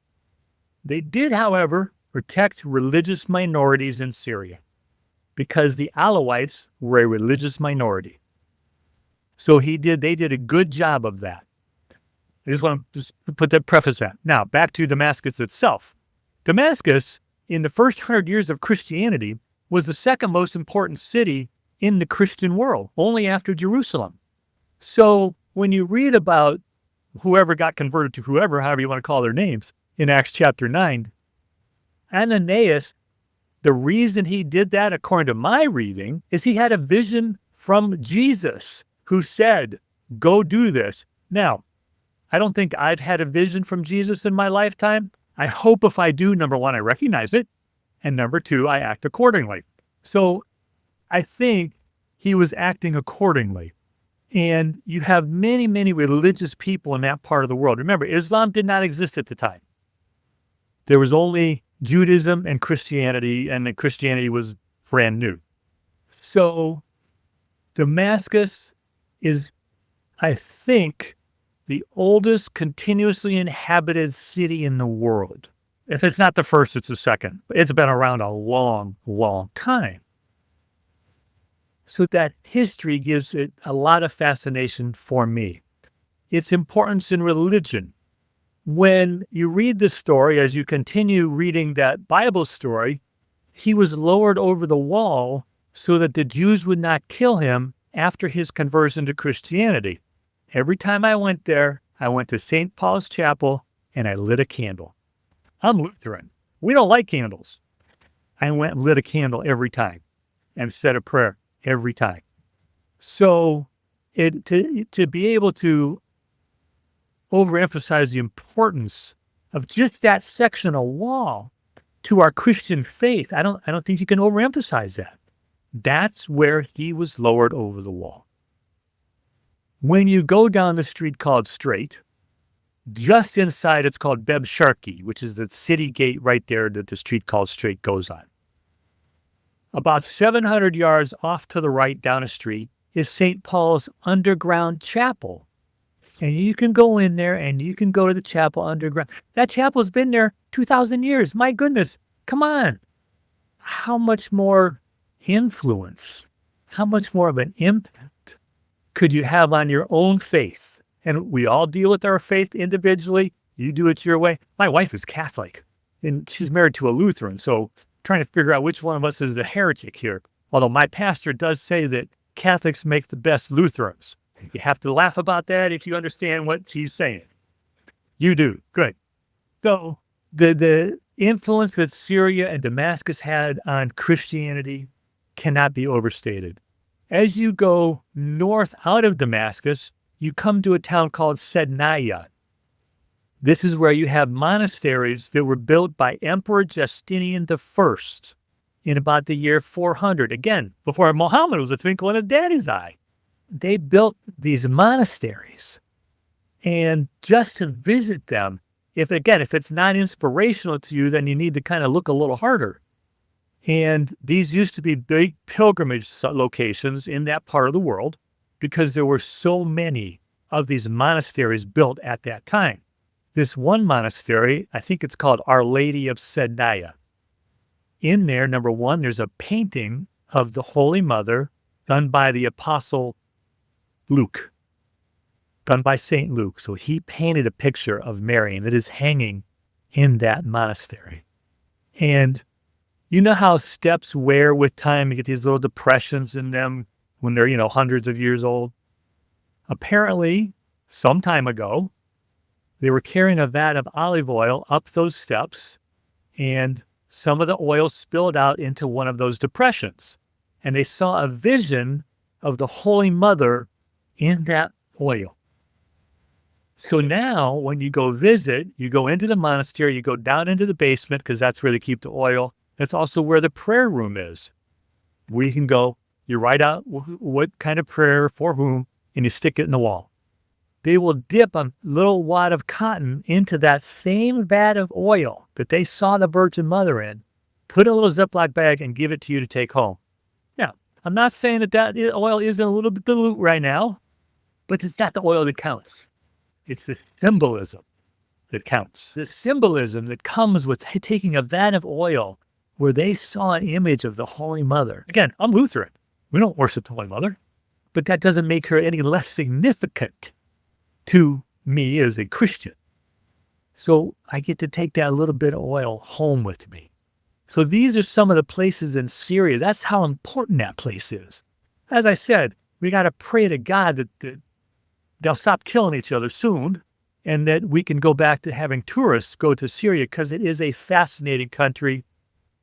They did, however, protect religious minorities in Syria, because the Alawites were a religious minority. So they did a good job of that. I just want to put that preface out. Now, back to Damascus itself. Damascus, in the first 100 years of Christianity, was the second most important city in the Christian world, only after Jerusalem. So when you read about whoever got converted to whoever, however you want to call their names, in Acts chapter 9, Ananias, the reason he did that, according to my reading, is he had a vision from Jesus who said, go do this. Now, I don't think I've had a vision from Jesus in my lifetime. I hope if I do, number one, I recognize it. And number two, I act accordingly. So I think he was acting accordingly. And you have many, many religious people in that part of the world. Remember, Islam did not exist at the time. There was only Judaism and Christianity, and then Christianity was brand new. So Damascus is, I think, the oldest continuously inhabited city in the world. If it's not the first, it's the second. It's been around a long, long time. So that history gives it a lot of fascination for me. Its importance in religion. When you read the story, as you continue reading that Bible story, he was lowered over the wall so that the Jews would not kill him after his conversion to Christianity. Every time I went there, I went to St. Paul's Chapel and I lit a candle. I'm Lutheran. We don't like candles. I went and lit a candle every time and said a prayer every time. So to be able to overemphasize the importance of just that section of wall to our Christian faith, I don't think you can overemphasize that. That's where he was lowered over the wall. When you go down the street called Straight, just inside it's called Beb Sharki, which is the city gate right there that the street called Straight goes on. About 700 yards off to the right down a street is St. Paul's underground chapel. And you can go in there and you can go to the chapel underground. That chapel's been there 2,000 years. My goodness. Come on. How much more influence, how much more of an impact could you have on your own faith? And we all deal with our faith individually. You do it your way. My wife is Catholic and she's married to a Lutheran. So trying to figure out which one of us is the heretic here. Although my pastor does say that Catholics make the best Lutherans. You have to laugh about that if you understand what he's saying. You do. Good. So the influence that Syria and Damascus had on Christianity cannot be overstated. As you go north out of Damascus, you come to a town called Sednaya. This is where you have monasteries that were built by Emperor Justinian I in about the year 400. Again, before Muhammad was a twinkle in his daddy's eye. They built these monasteries. And just to visit them, if it's not inspirational to you, then you need to kind of look a little harder. And these used to be big pilgrimage locations in that part of the world because there were so many of these monasteries built at that time. This one monastery, I think it's called Our Lady of Sednaya. In there, number one, there's a painting of the Holy Mother done by the Apostle Luke, done by St. Luke. So he painted a picture of Mary that is hanging in that monastery. And you know how steps wear with time? You get these little depressions in them when they're, hundreds of years old. Apparently, some time ago, they were carrying a vat of olive oil up those steps, and some of the oil spilled out into one of those depressions. And they saw a vision of the Holy Mother in that oil. So now when you go visit, you go into the monastery, you go down into the basement because that's where they keep the oil. That's also where the prayer room is. Where you can go, you write out what kind of prayer for whom, and you stick it in the wall. They will dip a little wad of cotton into that same vat of oil that they saw the Virgin Mother in, put a little Ziploc bag and give it to you to take home. Now, I'm not saying that oil isn't a little bit dilute right now, but it's not the oil that counts. It's the symbolism that counts. The symbolism that comes with taking a vat of oil where they saw an image of the Holy Mother. Again, I'm Lutheran. We don't worship the Holy Mother, but that doesn't make her any less significant to me as a Christian. So I get to take that little bit of oil home with me. So these are some of the places in Syria. That's how important that place is. As I said, we got to pray to God that they'll stop killing each other soon and that we can go back to having tourists go to Syria because it is a fascinating country.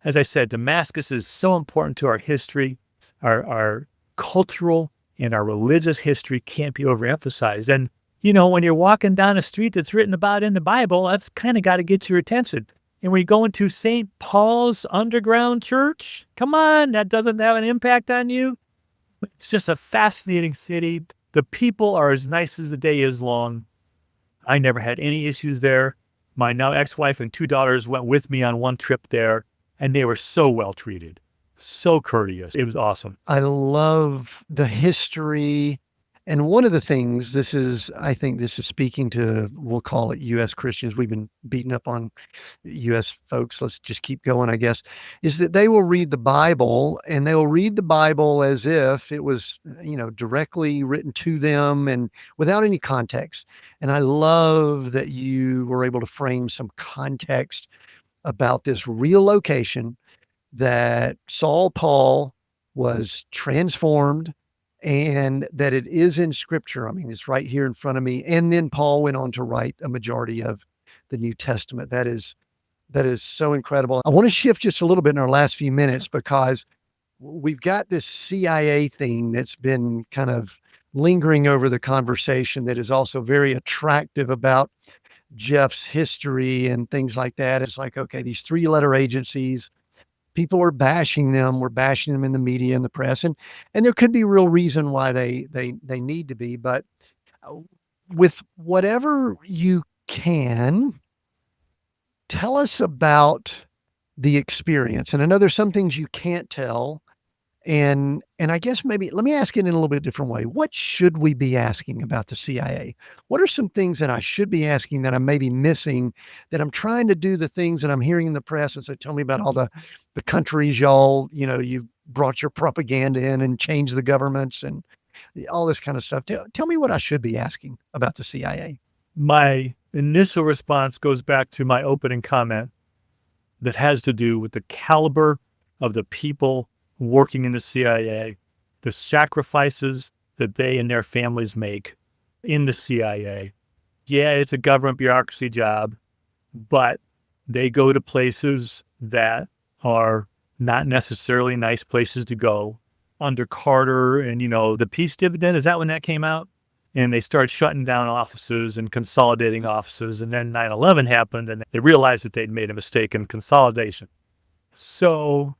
As I said, Damascus is so important to our history. Our cultural and our religious history can't be overemphasized. And, when you're walking down a street that's written about in the Bible, that's kind of got to get your attention. And when you go into St. Paul's underground church, come on, that doesn't have an impact on you. It's just a fascinating city. The people are as nice as the day is long. I never had any issues there. My now ex-wife and 2 daughters went with me on one trip there, and they were so well treated, so courteous. It was awesome. I love the history. And one of the things, I think this is speaking to, we'll call it U.S. Christians. We've been beating up on U.S. folks. Let's just keep going, I guess, is that they will read the Bible and they'll read the Bible as if it was, directly written to them and without any context. And I love that you were able to frame some context about this real location that Paul was transformed, and that it is in Scripture. I mean, it's right here in front of me. And then Paul went on to write a majority of the New Testament. That is so incredible. I want to shift just a little bit in our last few minutes because we've got this CIA thing that's been kind of lingering over the conversation that is also very attractive about Jeff's history and things like that. It's like, okay, these 3-letter agencies, people are bashing them. We're bashing them in the media and the press, and there could be real reason why they need to be. But with whatever you can, tell us about the experience. And I know there's some things you can't tell, And I guess maybe let me ask it in a little bit different way. What should we be asking about the CIA? What are some things that I should be asking that I'm maybe missing, that I'm trying to do the things that I'm hearing in the press and say, tell me about all the countries y'all, you brought your propaganda in and changed the governments and all this kind of stuff. Tell me what I should be asking about the CIA. My initial response goes back to my opening comment that has to do with the caliber of the people working in the CIA, the sacrifices that they and their families make in the CIA. Yeah, it's a government bureaucracy job, but they go to places that are not necessarily nice places to go. Under Carter and, the peace dividend, is that when that came out? And they started shutting down offices and consolidating offices. And then 9/11 happened and they realized that they'd made a mistake in consolidation. So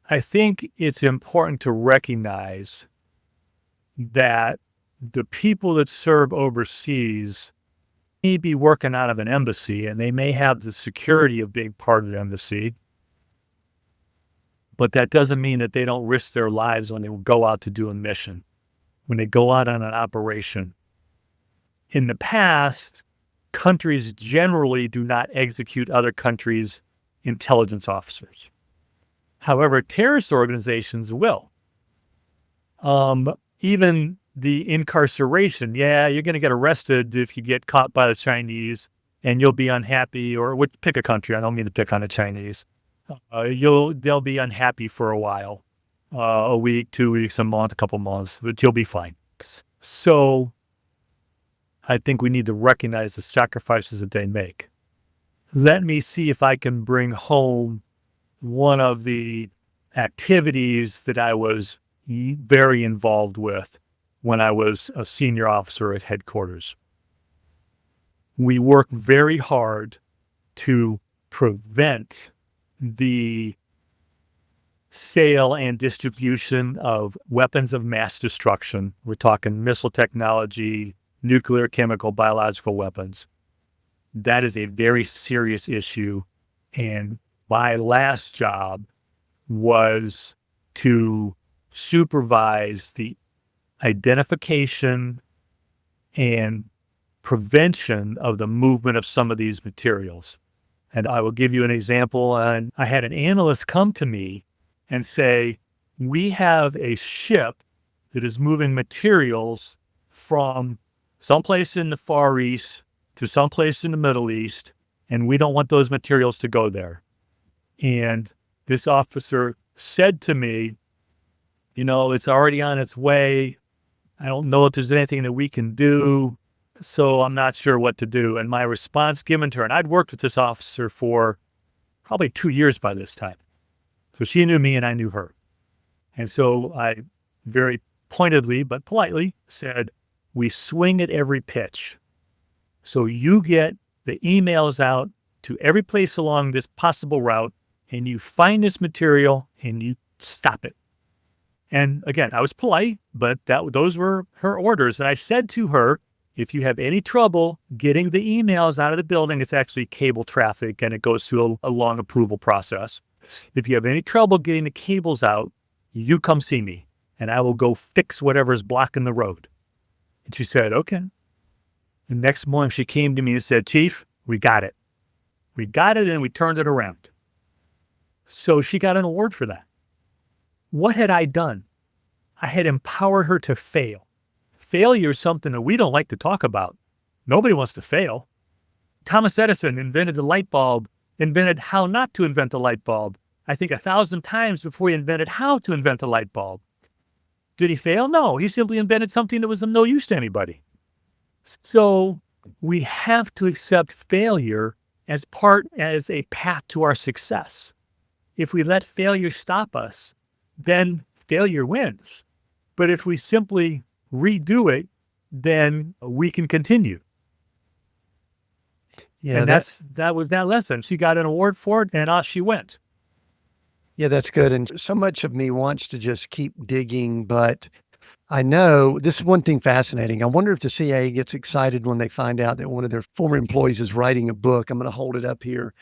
I think it's important to recognize that the people that serve overseas may be working out of an embassy and they may have the security of being part of the embassy, but that doesn't mean that they don't risk their lives when they go out to do a mission, when they go out on an operation. In the past, countries generally do not execute other countries' intelligence officers. However, terrorist organizations will. Even the incarceration, you're going to get arrested if you get caught by the Chinese and you'll be unhappy, or pick a country. I don't mean to pick on the Chinese. They'll be unhappy for a while, a week, 2 weeks, a month, a couple months, but you'll be fine. So I think we need to recognize the sacrifices that they make. Let me see if I can bring home one of the activities that I was very involved with when I was a senior officer at headquarters. We work very hard to prevent the sale and distribution of weapons of mass destruction. We're talking missile technology, nuclear, chemical, biological weapons. That is a very serious issue. And my last job was to supervise the identification and prevention of the movement of some of these materials. And I will give you an example. And I had an analyst come to me and say, we have a ship that is moving materials from someplace in the Far East to someplace in the Middle East, and we don't want those materials to go there. And this officer said to me, it's already on its way. I don't know if there's anything that we can do, so I'm not sure what to do. And my response given to her, and I'd worked with this officer for probably 2 years by this time. So she knew me and I knew her. And so I very pointedly but politely said, we swing at every pitch. So you get the emails out to every place along this possible route, and you find this material and you stop it. And again, I was polite, but those were her orders. And I said to her, if you have any trouble getting the emails out of the building, it's actually cable traffic and it goes through a long approval process. If you have any trouble getting the cables out, you come see me and I will go fix whatever's blocking the road. And she said, okay. The next morning she came to me and said, Chief, we got it. We got it and we turned it around. So she got an award for that. What had I done? I had empowered her to fail. Failure is something that we don't like to talk about. Nobody wants to fail. Thomas Edison invented the light bulb, invented how not to invent the light bulb. I think 1,000 times before he invented how to invent the light bulb. Did he fail? No, he simply invented something that was of no use to anybody. So we have to accept failure as a path to our success. If we let failure stop us, then failure wins. But if we simply redo it, then we can continue. Yeah, and that was that lesson. She got an award for it, and off she went. Yeah, that's good. And so much of me wants to just keep digging, but I know this is one thing fascinating. I wonder if the CIA gets excited when they find out that one of their former employees is writing a book. I'm going to hold it up here.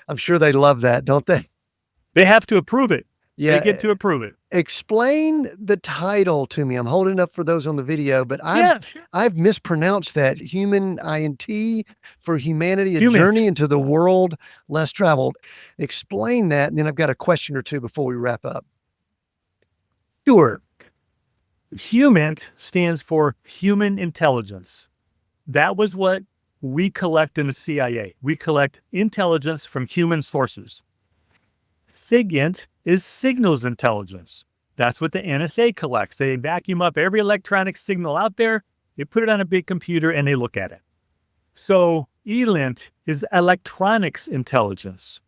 I'm sure they love that, don't they? They have to approve it. They Yeah. get to approve it. Explain the title to me. I'm holding up for those on the video, but Yeah, sure. I've mispronounced that. Human INT for humanity, a journey Humans. into the world less traveled. Explain that, and then I've got a question or two before we wrap up. Sure. Human stands for human intelligence. That was what we collect in the CIA. We collect intelligence from human sources. SIGINT is signals intelligence. That's what the NSA collects. They vacuum up every electronic signal out there, they put it on a big computer, and they look at it. So ELINT is electronics intelligence.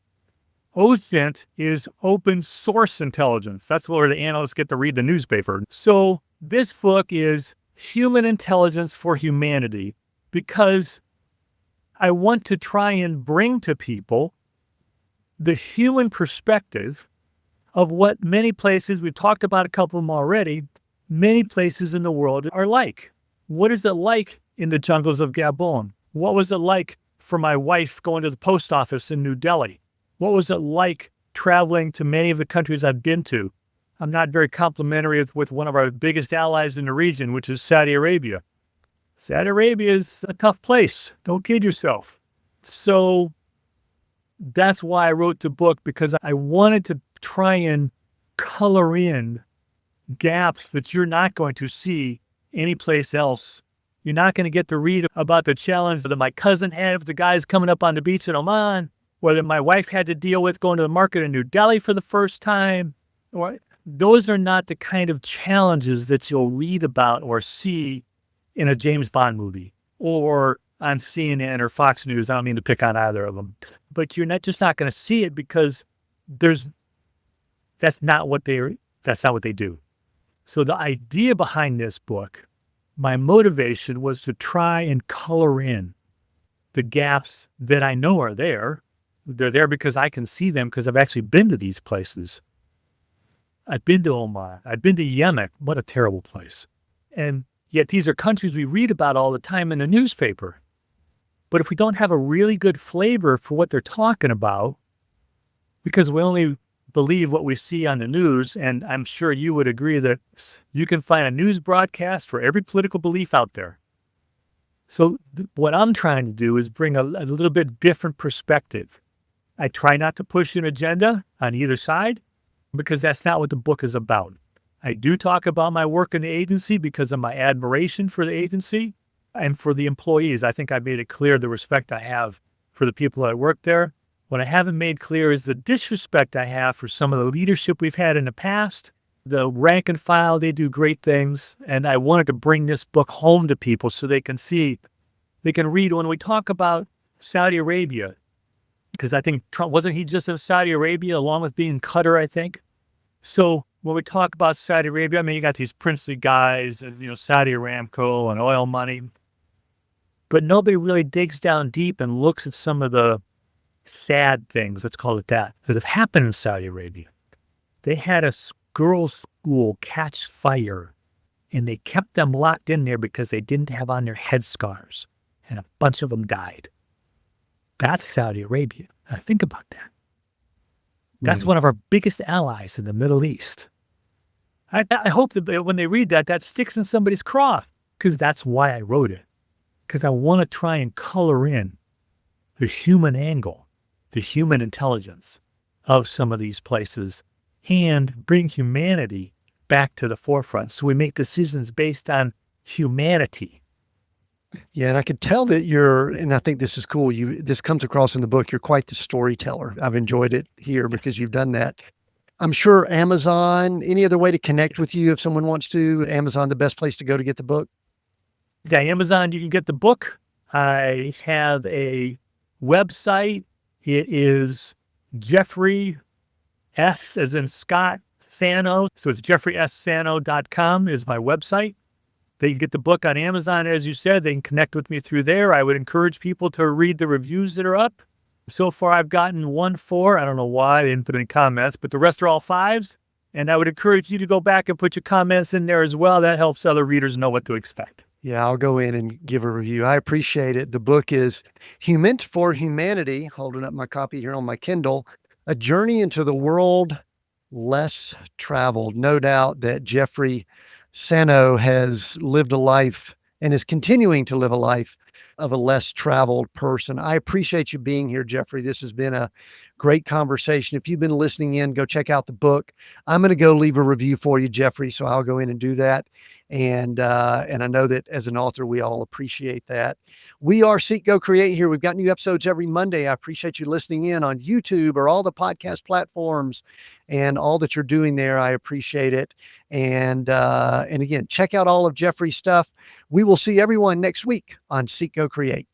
OSINT is open source intelligence. That's where the analysts get to read the newspaper. So this book is human intelligence for humanity because I want to try and bring to people the human perspective of what many places, we've talked about a couple of them already, many places in the world are like. What is it like in the jungles of Gabon? What was it like for my wife going to the post office in New Delhi? What was it like traveling to many of the countries I've been to? I'm not very complimentary with one of our biggest allies in the region, which is Saudi Arabia. Saudi Arabia is a tough place. Don't kid yourself. So that's why I wrote the book, because I wanted to try and color in gaps that you're not going to see anyplace else. You're not going to get to read about the challenge that my cousin had with the guys coming up on the beach in Oman, or that my wife had to deal with going to the market in New Delhi for the first time. Or those are not the kind of challenges that you'll read about or see in a James Bond movie or on CNN or Fox News. I don't mean to pick on either of them, but you're just not going to see it because that's not what they do. So the idea behind this book, my motivation was to try and color in the gaps that I know are there. They're there because I can see them because I've actually been to these places. I've been to Oman. I've been to Yemen. What a terrible place. And yet these are countries we read about all the time in the newspaper. But if we don't have a really good flavor for what they're talking about, because we only believe what we see on the news, and I'm sure you would agree that you can find a news broadcast for every political belief out there. So what I'm trying to do is bring a little bit different perspective. I try not to push an agenda on either side because that's not what the book is about. I do talk about my work in the agency because of my admiration for the agency and for the employees. I think I made it clear the respect I have for the people that work there. What I haven't made clear is the disrespect I have for some of the leadership we've had in the past. The rank and file, they do great things. And I wanted to bring this book home to people so they can see, they can read when we talk about Saudi Arabia, because I think Trump, wasn't he just in Saudi Arabia along with being Qatar, I think? So when we talk about Saudi Arabia, I mean, you got these princely guys and, Saudi Aramco and oil money, but nobody really digs down deep and looks at some of the sad things, let's call it that have happened in Saudi Arabia. They had a girls' school catch fire, and they kept them locked in there because they didn't have on their headscarves, and a bunch of them died. That's Saudi Arabia. Now think about that. That's one of our biggest allies in the Middle East. I hope that when they read that, that sticks in somebody's craw, because that's why I wrote it. Because I want to try and color in the human angle, the human intelligence of some of these places, and bring humanity back to the forefront. So we make decisions based on humanity. Yeah, and I could tell that and I think this is cool. This comes across in the book. You're quite the storyteller. I've enjoyed it here because you've done that. I'm sure Amazon, any other way to connect with you if someone wants to? Amazon, the best place to go to get the book? Yeah, Amazon, you can get the book. I have a website. It is Jeffrey S as in Scott Sanow. So it's jeffreysanow.com is my website. They can get the book on Amazon, as you said. They can connect with me through there. I would encourage people to read the reviews that are up. So far, I've gotten 1 4. I don't know why they didn't put any comments, but the rest are all 5s. And I would encourage you to go back and put your comments in there as well. That helps other readers know what to expect. Yeah, I'll go in and give a review. I appreciate it. The book is Human for Humanity, holding up my copy here on my Kindle, A Journey into the World less traveled. No doubt that Jeffrey Sanow has lived a life and is continuing to live a life of a less traveled person. I appreciate you being here, Jeffrey. This has been a great conversation. If you've been listening in, go check out the book. I'm going to go leave a review for you, Jeffrey. So I'll go in and do that. And I know that as an author, we all appreciate that. We are Seek, Go, Create here. We've got new episodes every Monday. I appreciate you listening in on YouTube or all the podcast platforms and all that you're doing there. I appreciate it. And again, check out all of Jeffrey's stuff. We will see everyone next week on Seek, Go, Create.